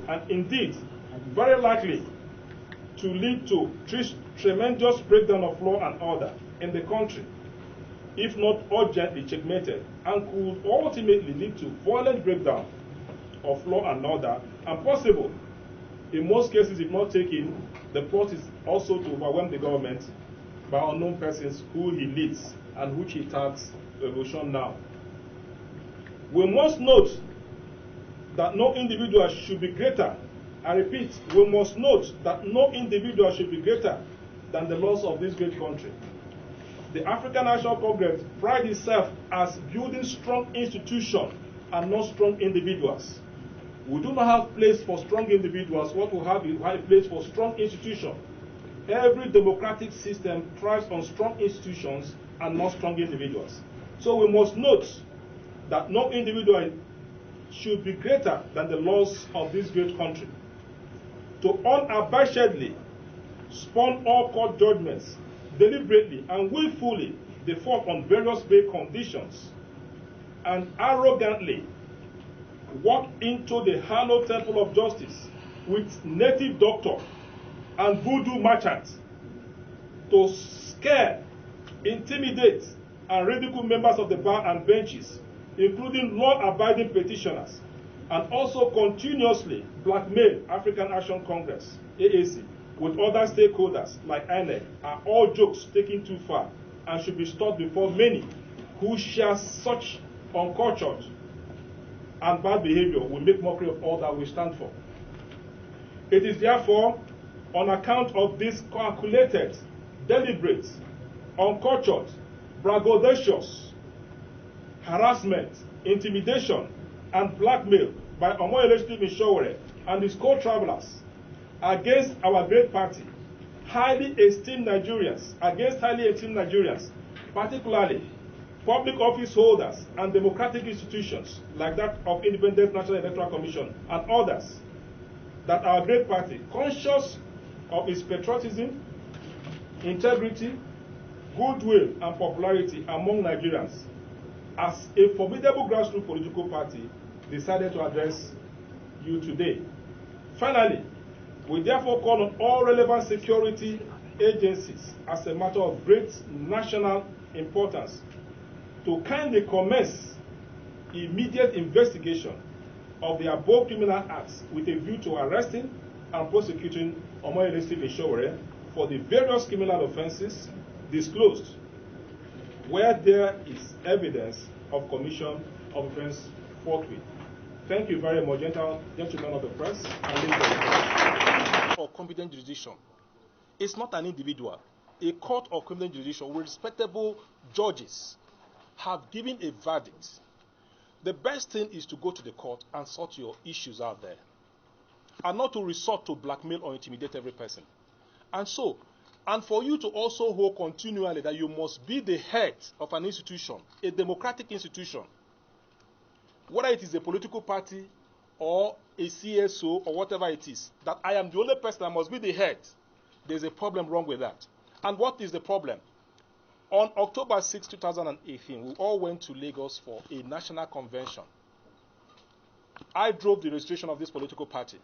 and indeed very likely to lead to tremendous breakdown of law and order in the country, if not urgently checkmated, and could ultimately lead to violent breakdown of law and order, and possible, in most cases, if not taken, the plot is also to overwhelm the government by unknown persons who he leads and which he tags Revolution Now. We must note that no individual should be greater. I repeat, we must note that no individual should be greater than the laws of this great country. The African National Congress prides itself as building strong institutions and not strong individuals. We do not have place for strong individuals. What we have is a place for strong institutions. Every democratic system thrives on strong institutions and not strong individuals. So we must note that no individual should be greater than the laws of this great country. To unabashedly spurn all court judgments, deliberately and willfully default on various bail conditions, and arrogantly walk into the hallowed temple of justice with native doctor and voodoo merchants to scare, intimidate, and ridicule members of the bar and benches, including law-abiding petitioners, and also continuously blackmail African Action Congress, AAC, with other stakeholders like INEC, are all jokes taken too far and should be stopped before many who share such uncultured and bad behavior will make mockery of all that we stand for. It is therefore on account of this calculated, deliberate, uncultured, braggadocious harassment, intimidation, and blackmail by Omoyele Sowore and his co-travelers against our great party, highly esteemed Nigerians, particularly public office holders and democratic institutions like that of Independent National Electoral Commission and others, that our great party, conscious of its patriotism, integrity, goodwill, and popularity among Nigerians, as a formidable grassroots political party, decided to address you today. Finally, we therefore call on all relevant security agencies as a matter of great national importance to kindly commence immediate investigation of the above criminal acts with a view to arresting and prosecuting Omoyele Sowore for the various criminal offenses disclosed where there is evidence of commission of offense forthwith. Thank you very much, gentlemen of the press. Or competent jurisdiction. It's not an individual. A court of competent jurisdiction with respectable judges have given a verdict. The best thing is to go to the court and sort your issues out there, and not to resort to blackmail or intimidate every person. And for you to also hold continually that you must be the head of an institution, a democratic institution, whether it is a political party or a CSO or whatever it is, that I am the only person that must be the head, there's a problem wrong with that. And what is the problem? On October 6, 2018, we all went to Lagos for a national convention. I drove the registration of this political party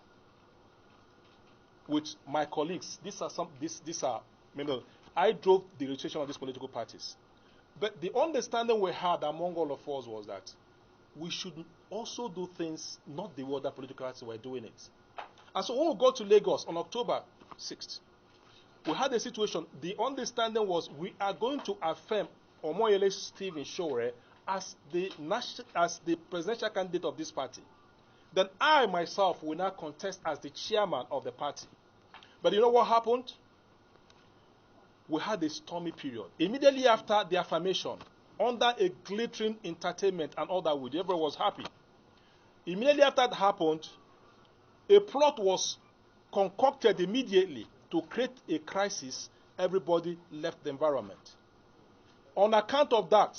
with my colleagues. I drove the registration of these political parties. But the understanding we had among all of us was that we should also do things not the way other political parties were doing it. And so when we got to Lagos on October 6th, we had a situation. The understanding was we are going to affirm Omoyele Sowore as the presidential candidate of this party. Then I myself will now contest as the chairman of the party. But you know what happened? We had a stormy period. Immediately after the affirmation, under a glittering entertainment and all that, everyone was happy. Immediately after that happened, a plot was concocted immediately to create a crisis. Everybody left the environment. On account of that,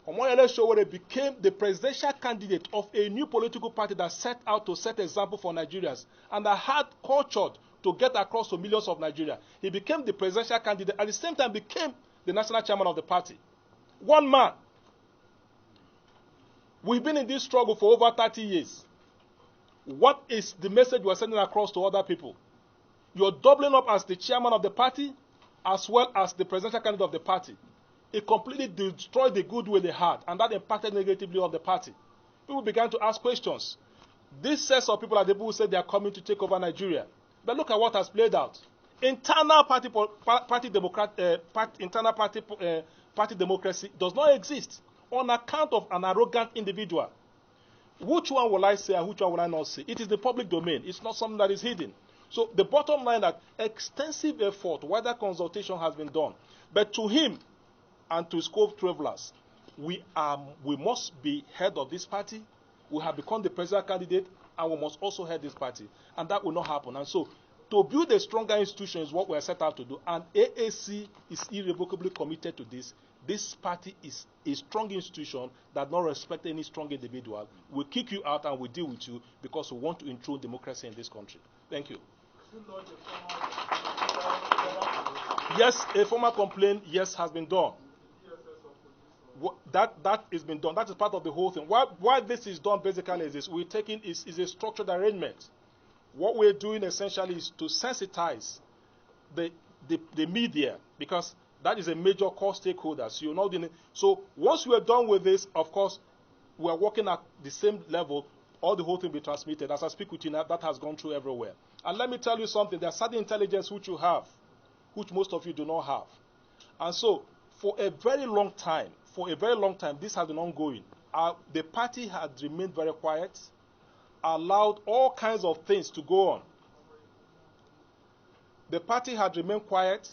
Omoyele Sowore became the presidential candidate of a new political party that set out to set example for Nigerians and that had cultured to get across to millions of Nigeria. He became the presidential candidate, at the same time became the national chairman of the party. One man. We've been in this struggle for over 30 years. What is the message you are sending across to other people? You're doubling up as the chairman of the party as well as the presidential candidate of the party. It completely destroyed the goodwill they had, and that impacted negatively on the party. People began to ask questions. This set of people are the people who said they are coming to take over Nigeria. But look at what has played out. Internal party democracy does not exist on account of an arrogant individual. Which one will I say and which one will I not say? It is the public domain. It's not something that is hidden. So the bottom line that extensive effort, whether consultation has been done, but to him and to his co-travelers, we must be head of this party. We have become the presidential candidate, and we must also head this party. And that will not happen. And so, to build a stronger institution is what we are set out to do. And AAC is irrevocably committed to this. This party is a strong institution that does not respect any strong individual. We kick you out and we deal with you because we want to intrude democracy in this country. Thank you. Yes, a formal complaint, yes, has been done. That has been done. That is part of the whole thing. Why this is done basically is this. We're taking is a structured arrangement. What we're doing essentially is to sensitize the media, because that is a major core stakeholder. So once we are done with this, of course, we are working at the same level. All the whole thing will be transmitted. As I speak with you now, that has gone through everywhere. And let me tell you something. There's certain intelligence which you have, which most of you do not have. And so, for a very long time, this has been ongoing. The party had remained very quiet, allowed all kinds of things to go on. The party had remained quiet,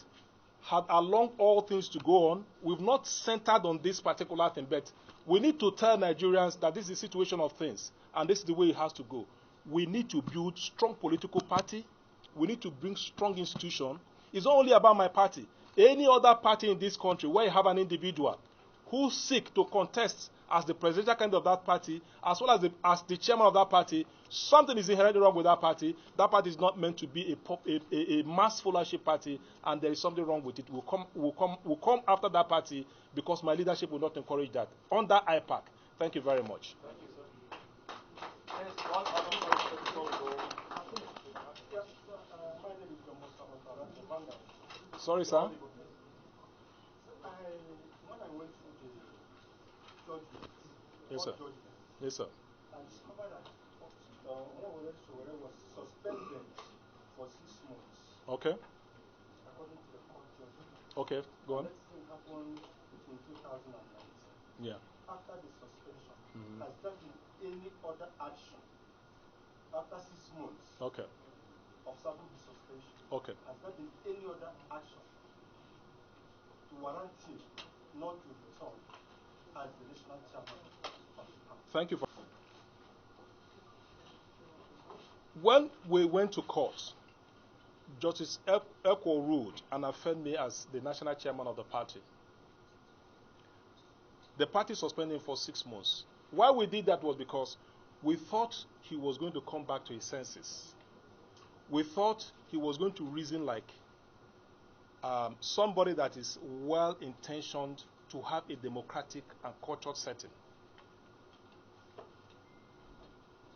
had allowed all things to go on. We've not centered on this particular thing, but we need to tell Nigerians that this is the situation of things, and this is the way it has to go. We need to build strong political party. We need to bring strong institution. It's not only about my party. Any other party in this country where you have an individual who seek to contest as the presidential candidate of that party, as well as the chairman of that party, something is inherently wrong with that party. That party is not meant to be a mass followership party, and there is something wrong with it. We'll come after that party because my leadership will not encourage that. Under IPAC. Thank you very much. Thank you, sir. Sorry, sir. When I went through the judgment, Yes, sir. Yes, sir. I discovered that Omoyele Sowore was suspended for 6 months. Okay. According to the court judgment. Okay, go on. This thing happened in 2019. Yeah. After the suspension, has there been any other action after 6 months Okay. of serving the suspension? Okay. Has there been any other action to warrant him not to return as the national chairman of the party? Thank you for. When we went to court, Justice Echo ruled and affirmed me as the national chairman of the party. The party suspended him for 6 months. Why we did that was because we thought he was going to come back to his senses. We thought he was going to reason like somebody that is well-intentioned to have a democratic and cultured setting.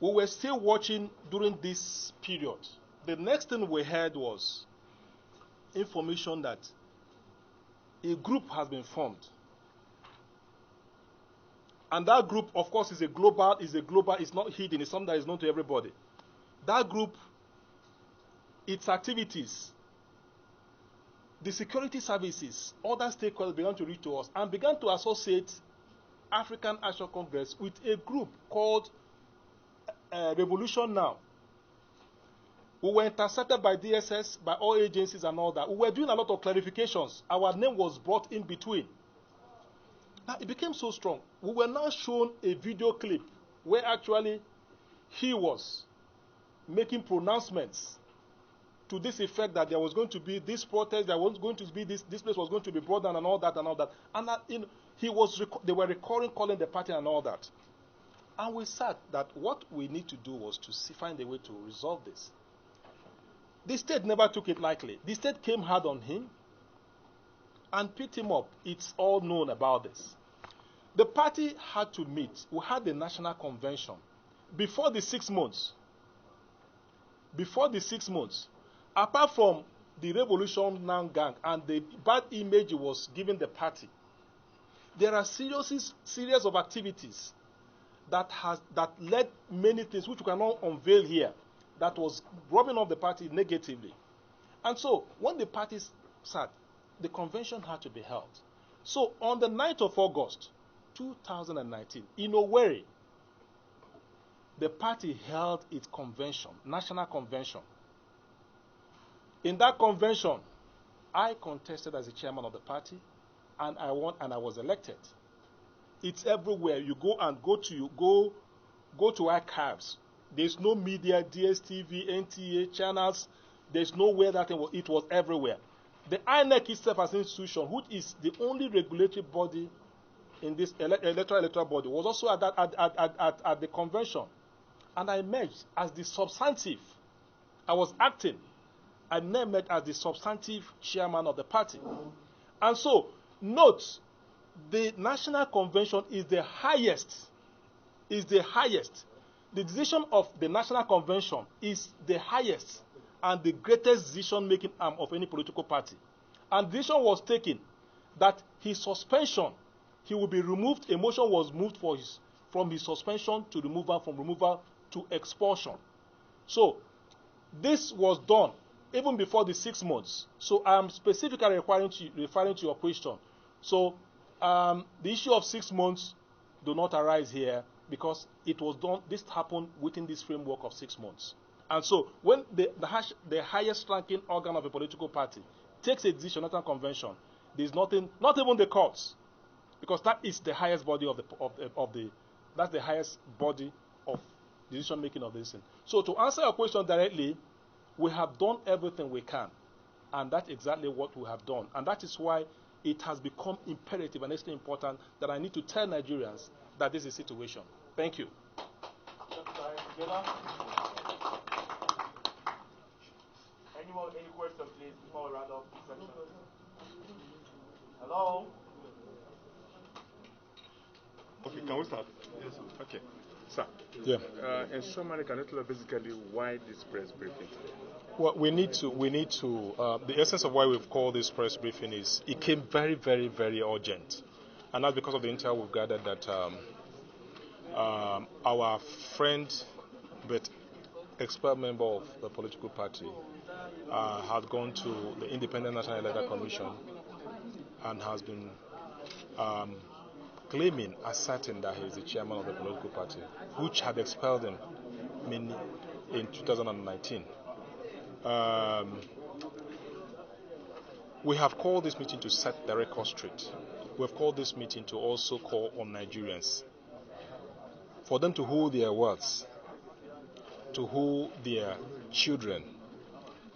We were still watching during this period. The next thing we heard was information that a group has been formed. And that group, of course, is a global, it's not hidden, it's something that is known to everybody. That group, its activities, the security services, other stakeholders began to reach to us and began to associate African Action Congress with a group called Revolution Now. We were intercepted by DSS, by all agencies and all that. We were doing a lot of clarifications. Our name was brought in between. Now, it became so strong. We were now shown a video clip where actually he was making pronouncements to this effect that there was going to be this protest, there was going to be this place was going to be brought down and all that and all that. And that, they were recurring calling the party and all that. And we said that what we need to do was to find a way to resolve this. The state never took it lightly. The state came hard on him and picked him up. It's all known about this. The party had to meet. We had the national convention. Before the 6 months, before the 6 months, apart from the Revolution Now gang and the bad image it was giving the party, there are series of activities that led many things which we cannot unveil here, that was rubbing off the party negatively. And so when the party sat, the convention had to be held. So on the 9th of August 2019 in Owerri, the party held its convention, national convention. In that convention, I contested as the chairman of the party, and I won, and I was elected. It's everywhere. You go to archives. There's no media, DSTV, NTA channels. There's nowhere that it was everywhere. The INEC itself as an institution, which is the only regulatory body in this electoral body, was also at the convention. And I emerged as the substantive. I was acting. I now emerged as the substantive chairman of the party. And so, note, the National Convention is the highest. The decision of the National Convention is the highest and the greatest decision-making arm of any political party. And the decision was taken that his suspension, he will be removed. A motion was moved from his suspension to removal, from removal to expulsion. So this was done even before the 6 months. So I'm specifically referring to your question. So the issue of 6 months do not arise here, because it was done. This happened within this framework of 6 months. And so when the highest ranking organ of a political party takes a decision, national convention, there's nothing, not even the courts, because that is the highest body that's the highest body of decision making of this thing. So to answer your question directly, we have done everything we can, and that's exactly what we have done. And that is why it has become imperative and extremely important that I need to tell Nigerians that this is a situation. Thank you. Any question, please, before we round up the section? Hello? Okay, can we start? Yes. Okay. Sir, in summary, can you tell us basically why this press briefing? Well, we need to, the essence of why we've called this press briefing is it came very, very, very urgent. And that's because of the intel we've gathered that our friend, but expelled member of the political party, had gone to the Independent National Electoral Commission and has been claiming, asserting that he is the chairman of the political party, which had expelled him in 2019. We have called this meeting to set the record straight. We have called this meeting to also call on Nigerians for them to hold their words, to hold their children,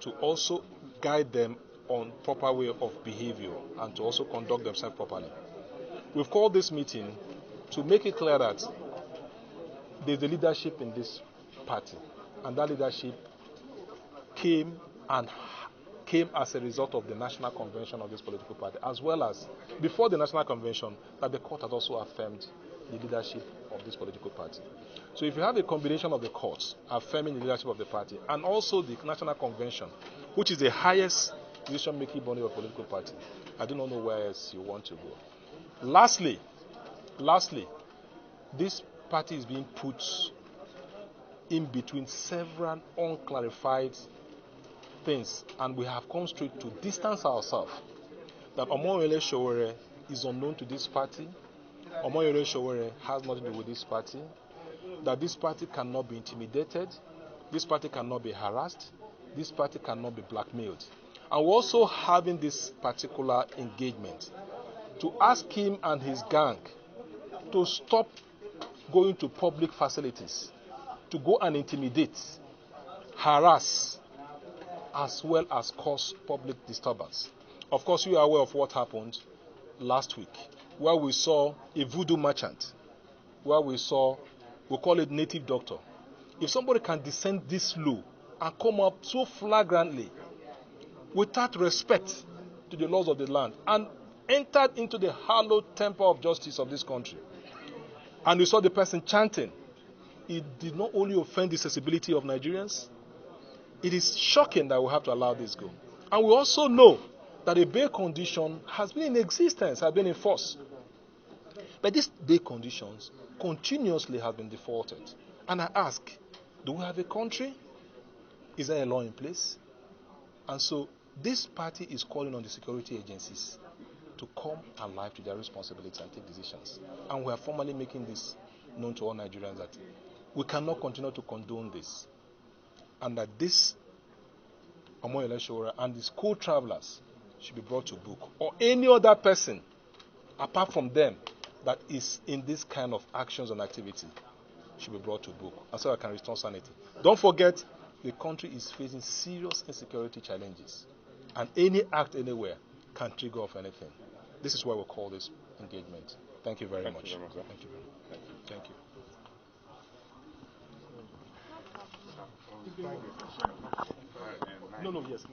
to also guide them on proper way of behavior and to also conduct themselves properly. We've called this meeting to make it clear that there's a leadership in this party, and that leadership came as a result of the national convention of this political party, as well as before the national convention that the court had also affirmed the leadership of this political party. So if you have a combination of the courts affirming the leadership of the party and also the national convention, which is the highest decision-making body of a political party, I do not know where else you want to go. Lastly, this party is being put in between several unclarified things, and we have come straight to distance ourselves. That Omoyele Sowore is unknown to this party. Omoyele Sowore has nothing to do with this party. That this party cannot be intimidated. This party cannot be harassed. This party cannot be blackmailed. And we're also having this particular engagement to ask him and his gang to stop going to public facilities, to go and intimidate, harass, as well as cause public disturbance. Of course, you are aware of what happened last week, where we saw a voodoo merchant, where we call it native doctor. If somebody can descend this low and come up so flagrantly, without respect to the laws of the land, and entered into the hallowed temple of justice of this country, and we saw the person chanting, it did not only offend the sensibility of Nigerians, It is shocking that we have to allow this go. And we also know that a bail condition has been in existence, has been in force. But these bail conditions continuously have been defaulted. And I ask, do we have a country? Is there a law in place? And so this party is calling on the security agencies to come alive to their responsibilities and take decisions. And we are formally making this known to all Nigerians that we cannot continue to condone this. And that this Omoyele Sowore and the school travelers should be brought to book. Or any other person, apart from them, that is in this kind of actions and activity should be brought to book. And so I can restore sanity. Don't forget, the country is facing serious insecurity challenges. And any act anywhere can trigger off anything. This is why we call this engagement. Thank you very much. Thank you. Thank you. No, yes.